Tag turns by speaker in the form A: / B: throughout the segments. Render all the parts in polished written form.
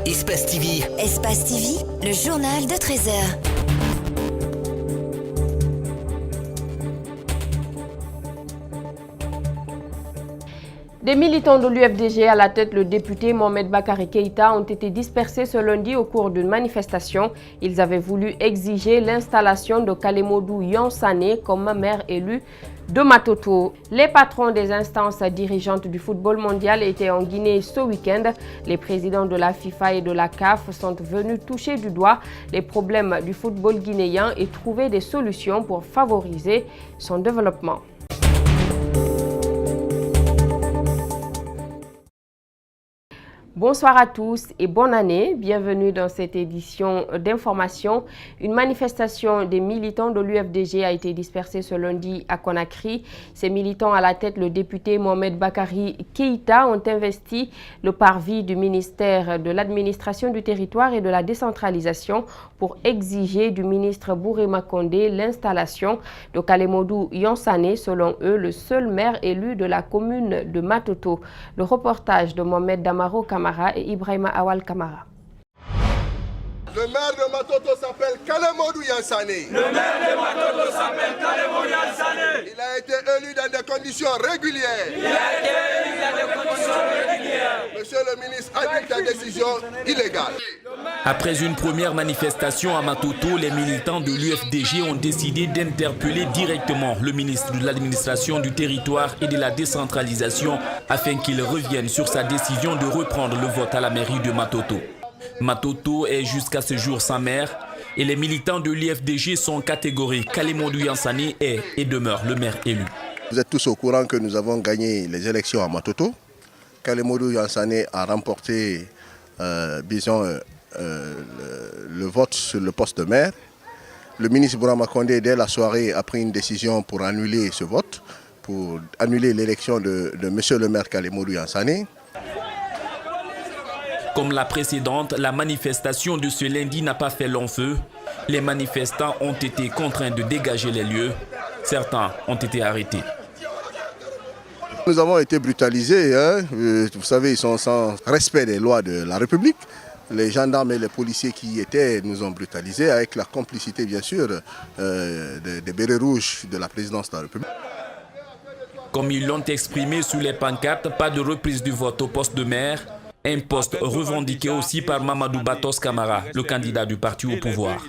A: Espace TV.
B: Espace TV, le journal de 13h.
C: Des militants de l'UFDG, à la tête le député Mohamed Bakary Keïta, ont été dispersés ce lundi au cours d'une manifestation. Ils avaient voulu exiger l'installation de Kalemodou Yansane comme maire élu de Matoto. Les patrons des instances dirigeantes du football mondial étaient en Guinée ce week-end. Les présidents de la FIFA et de la CAF sont venus toucher du doigt les problèmes du football guinéen et trouver des solutions pour favoriser son développement. Bonsoir à tous et bonne année. Bienvenue dans cette édition d'information. Une manifestation des militants de l'UFDG a été dispersée ce lundi à Conakry. Ces militants, à la tête le député Mohamed Bakary Keïta, ont investi le parvis du ministère de l'administration du territoire et de la décentralisation pour exiger du ministre Bourema Condé l'installation de Kalemodou Yansane, selon eux le seul maire élu de la commune de Matoto. Le reportage de Mohamed Damaro Kamara et Ibrahima Awal Kamara.
D: Le maire de Matoto s'appelle Kalemodou Yansane.
E: Le maire de Matoto s'appelle Kalemodou Yansane.
D: Il a été élu dans des conditions régulières. Monsieur le ministre, annule ta décision illégale.
F: Après une première manifestation à Matoto, les militants de l'UFDG ont décidé d'interpeller directement le ministre de l'administration du territoire et de la décentralisation afin qu'il revienne sur sa décision de reprendre le vote à la mairie de Matoto. Matoto est jusqu'à ce jour sans maire et les militants de l'UFDG sont catégoriques. Kalemodou Yansane est et demeure le maire élu.
D: Vous êtes tous au courant que nous avons gagné les élections à Matoto. Kalemodou Yansane a remporté le vote sur le poste de maire. Le ministre Bourema Condé, dès la soirée, a pris une décision pour annuler ce vote, pour annuler l'élection de monsieur le maire Kalemodou Yansane.
F: Comme la précédente, la manifestation de ce lundi n'a pas fait long feu. Les manifestants ont été contraints de dégager les lieux. Certains ont été arrêtés.
D: Nous avons été brutalisés. Vous savez, ils sont sans respect des lois de la République. Les gendarmes et les policiers qui y étaient nous ont brutalisés avec la complicité, bien sûr, des bérets rouges de la présidence de la République.
F: Comme ils l'ont exprimé sous les pancartes, pas de reprise du vote au poste de maire. Un poste revendiqué aussi par Mamadou Batos Camara, le candidat du parti au pouvoir.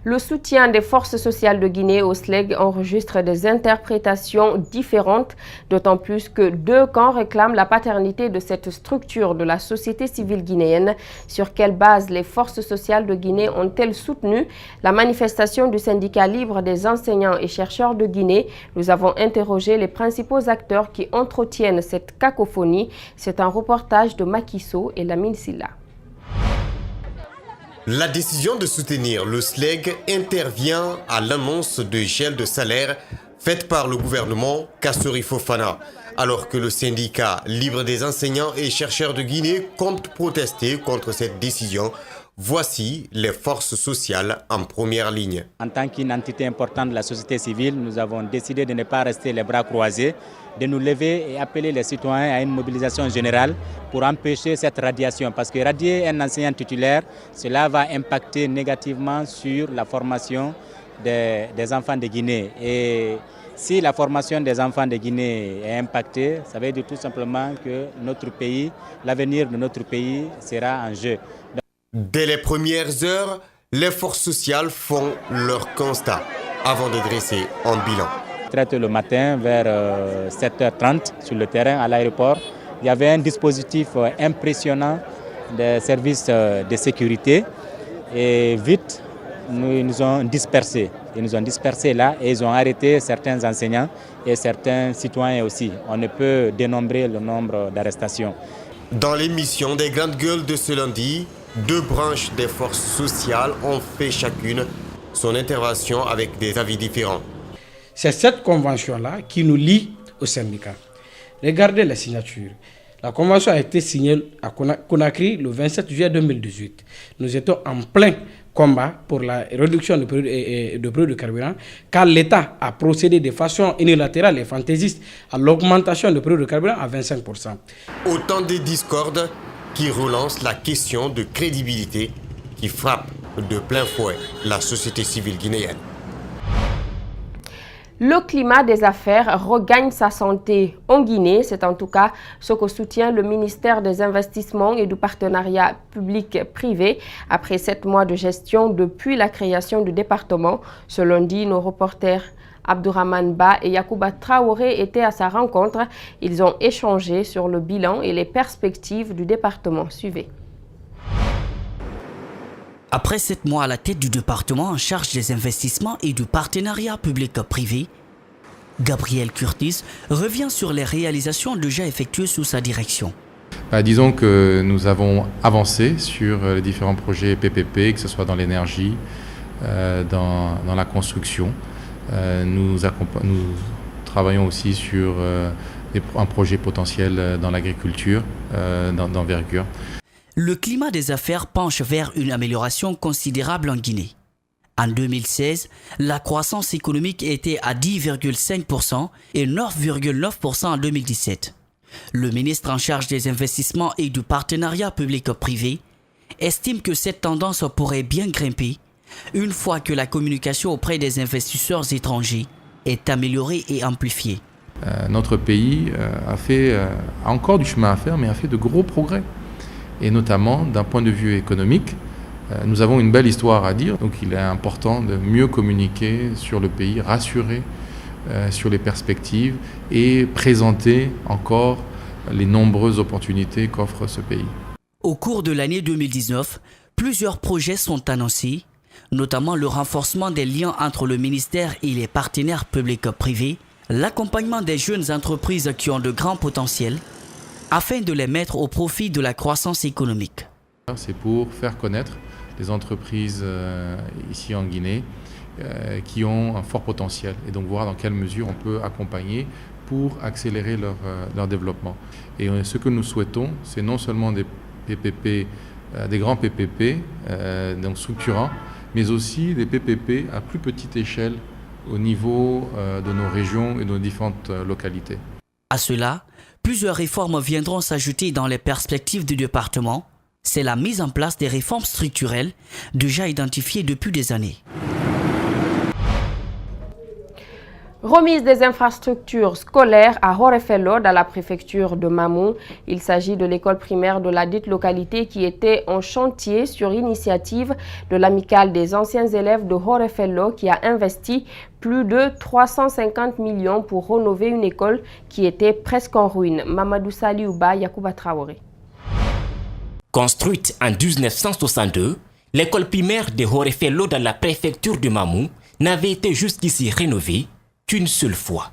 C: Le soutien des forces sociales de Guinée au SLEG enregistre des interprétations différentes, d'autant plus que deux camps réclament la paternité de cette structure de la société civile guinéenne. Sur quelle base les forces sociales de Guinée ont-elles soutenu la manifestation du syndicat libre des enseignants et chercheurs de Guinée? Nous avons interrogé les principaux acteurs qui entretiennent cette cacophonie. C'est un reportage de Makiso et Lamine Silla.
G: La décision de soutenir le SLEG intervient à l'annonce de gel de salaire faite par le gouvernement Kassori Fofana, alors que le syndicat libre des enseignants et chercheurs de Guinée compte protester contre cette décision. Voici les forces sociales en première ligne.
H: En tant qu'une entité importante de la société civile, nous avons décidé de ne pas rester les bras croisés, de nous lever et appeler les citoyens à une mobilisation générale pour empêcher cette radiation. Parce que radier un enseignant titulaire, cela va impacter négativement sur la formation des enfants de Guinée. Et si la formation des enfants de Guinée est impactée, ça veut dire tout simplement que notre pays, l'avenir de notre pays sera en jeu.
G: Dès les premières heures, les forces sociales font leur constat avant de dresser un bilan.
H: Très tôt le matin, vers 7h30, sur le terrain à l'aéroport, il y avait un dispositif impressionnant des services de sécurité. Et vite, ils nous ont dispersés. Ils nous ont dispersés là et ils ont arrêté certains enseignants et certains citoyens aussi. On ne peut dénombrer le nombre d'arrestations.
G: Dans l'émission des Grandes Gueules de ce lundi, deux branches des forces sociales ont fait chacune son intervention avec des avis différents.
I: C'est cette convention-là qui nous lie au syndicat. Regardez les signatures.
A: La convention a été signée à Conakry le 27 juillet 2018. Nous étions en plein combat pour la réduction de prix de carburant, car l'État a procédé de façon unilatérale et fantaisiste à l'augmentation du prix de carburant à 25%.
G: Autant de discordes qui relancent la question de crédibilité qui frappe de plein fouet la société civile guinéenne.
C: Le climat des affaires regagne sa santé en Guinée. C'est en tout cas ce que soutient le ministère des Investissements et du Partenariat public-privé après 7 mois de gestion depuis la création du département. Ce lundi, nos reporters Abdourahmane Ba et Yacouba Traoré étaient à sa rencontre. Ils ont échangé sur le bilan et les perspectives du département. Suivez.
I: Après 7 mois à la tête du département en charge des investissements et du partenariat public-privé, Gabriel Curtis revient sur les réalisations déjà effectuées sous sa direction.
J: Disons que nous avons avancé sur les différents projets PPP, que ce soit dans l'énergie, dans la construction. Nous travaillons aussi sur un projet potentiel dans l'agriculture d'envergure.
I: Le climat des affaires penche vers une amélioration considérable en Guinée. En 2016, la croissance économique était à 10,5% et 9,9% en 2017. Le ministre en charge des investissements et du partenariat public-privé estime que cette tendance pourrait bien grimper une fois que la communication auprès des investisseurs étrangers est améliorée et amplifiée.
J: Notre pays a encore du chemin à faire, mais a fait de gros progrès. Et notamment d'un point de vue économique, nous avons une belle histoire à dire, donc il est important de mieux communiquer sur le pays, rassurer sur les perspectives et présenter encore les nombreuses opportunités qu'offre ce pays.
I: Au cours de l'année 2019, plusieurs projets sont annoncés, notamment le renforcement des liens entre le ministère et les partenaires publics-privés, l'accompagnement des jeunes entreprises qui ont de grands potentiels, afin de les mettre au profit de la croissance économique.
J: C'est pour faire connaître les entreprises ici en Guinée qui ont un fort potentiel et donc voir dans quelle mesure on peut accompagner pour accélérer leur développement. Et ce que nous souhaitons, c'est non seulement des PPP, des grands PPP, donc structurants, mais aussi des PPP à plus petite échelle au niveau de nos régions et de nos différentes localités.
I: À cela, plusieurs réformes viendront s'ajouter dans les perspectives du département. C'est la mise en place des réformes structurelles déjà identifiées depuis des années.
C: Remise des infrastructures scolaires à Horefello dans la préfecture de Mamou. Il s'agit de l'école primaire de la dite localité qui était en chantier sur initiative de l'amicale des anciens élèves de Horefello qui a investi plus de 350 millions pour rénover une école qui était presque en ruine. Mamadou Saliouba, Yacouba Traoré.
K: Construite en 1962, l'école primaire de Horefello dans la préfecture de Mamou n'avait été jusqu'ici rénovée qu'une seule fois.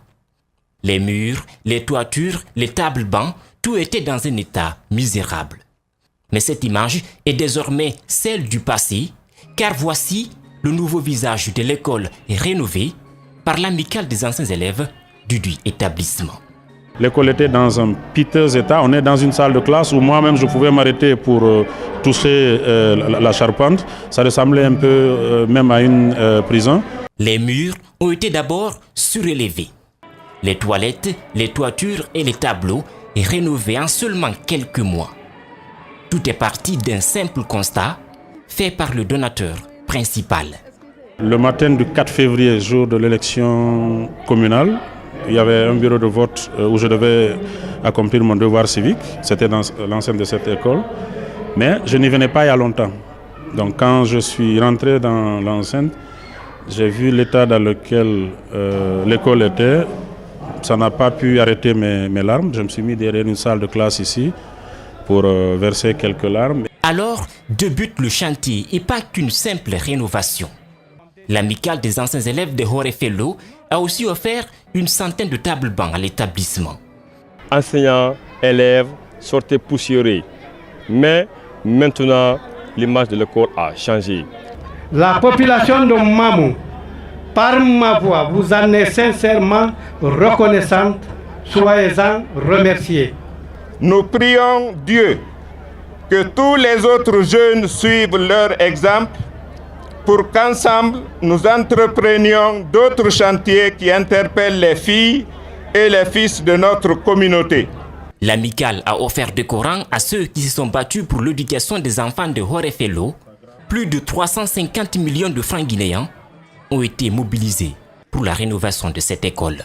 K: Les murs, les toitures, les tables-bancs, tout était dans un état misérable. Mais cette image est désormais celle du passé, car voici le nouveau visage de l'école rénové par l'amicale des anciens élèves du dit établissement.
L: L'école était dans un piteux état. On est dans une salle de classe où moi-même je pouvais m'arrêter pour toucher la charpente. Ça ressemblait un peu même à une prison.
K: Les murs ont été d'abord surélevés. Les toilettes, les toitures et les tableaux rénovés en seulement quelques mois. Tout est parti d'un simple constat fait par le donateur principal.
L: Le matin du 4 février, jour de l'élection communale, il y avait un bureau de vote où je devais accomplir mon devoir civique. C'était dans l'enceinte de cette école. Mais je n'y venais pas il y a longtemps. Donc quand je suis rentré dans l'enceinte, j'ai vu l'état dans lequel l'école était. Ça n'a pas pu arrêter mes larmes. Je me suis mis derrière une salle de classe ici pour verser quelques larmes.
K: Alors débute le chantier et pas qu'une simple rénovation. L'amicale des anciens élèves de Horefello a aussi offert une centaine de tables-bancs à l'établissement.
M: Enseignants, élèves sortaient poussiéreux. Mais maintenant, l'image de l'école a changé.
A: La population de Mamou, par ma voix, vous en êtes sincèrement reconnaissante. Soyez-en remerciés.
N: Nous prions Dieu que tous les autres jeunes suivent leur exemple pour qu'ensemble nous entreprenions d'autres chantiers qui interpellent les filles et les fils de notre communauté.
K: L'amicale a offert des Corans à ceux qui se sont battus pour l'éducation des enfants de Horefelo. Plus de 350 millions de francs guinéens ont été mobilisés pour la rénovation de cette école.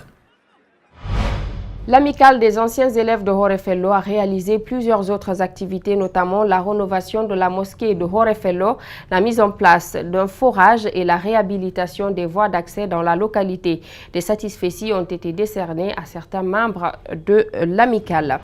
C: L'amicale des anciens élèves de Horefelo a réalisé plusieurs autres activités, notamment la rénovation de la mosquée de Horefelo, la mise en place d'un forage et la réhabilitation des voies d'accès dans la localité. Des satisfecits ont été décernés à certains membres de l'amicale.